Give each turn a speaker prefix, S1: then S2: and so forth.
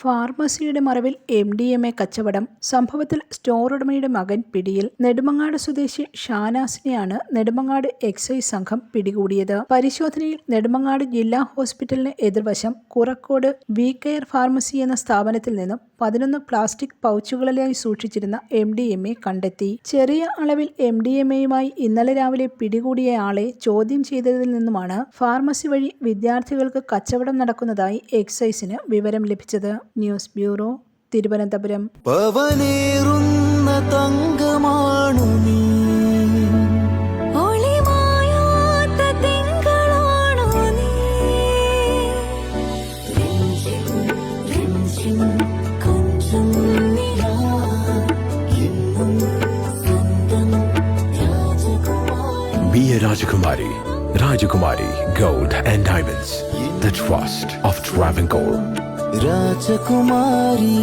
S1: ഫാർമസിയുടെ മറവിൽ MDMA കച്ചവടം. സംഭവത്തിൽ സ്റ്റോർ ഉടമയുടെ മകൻ പിടിയിൽ. നെടുമങ്ങാട് സ്വദേശി ഷാനാസിനെയാണ് നെടുമങ്ങാട് എക്സൈസ് സംഘം പിടികൂടിയത്. പരിശോധനയിൽ നെടുമങ്ങാട് ജില്ലാ ഹോസ്പിറ്റലിന് എതിർവശം കുറക്കോട് വി കെയർ ഫാർമസി എന്ന സ്ഥാപനത്തിൽ നിന്നും 11 പ്ലാസ്റ്റിക് പൗച്ചുകളിലായി സൂക്ഷിച്ചിരുന്ന MDMA കണ്ടെത്തി. ചെറിയ അളവിൽ MDMAയുമായി ഇന്നലെ രാവിലെ പിടികൂടിയ ആളെ ചോദ്യം ചെയ്തതിൽ നിന്നുമാണ് ഫാർമസി വഴി വിദ്യാർത്ഥികൾക്ക് കച്ചവടം നടക്കുന്നതായി എക്സൈസിന് വിവരം ലഭിച്ചത്. News bureau, Thiruvananthapuram.
S2: പവനേറുന്ന തങ്കമാണു നീ, ഒളിമായാത്ത തിങ്കളാണു നീ, കൊഞ്ചം നിലാ എന്നും സ്വന്തം രാജകുമാരി.
S3: Be a Rajakumari. Rajakumari Gold and Diamonds. The trust of Travancore.
S2: രാജകുമാരി.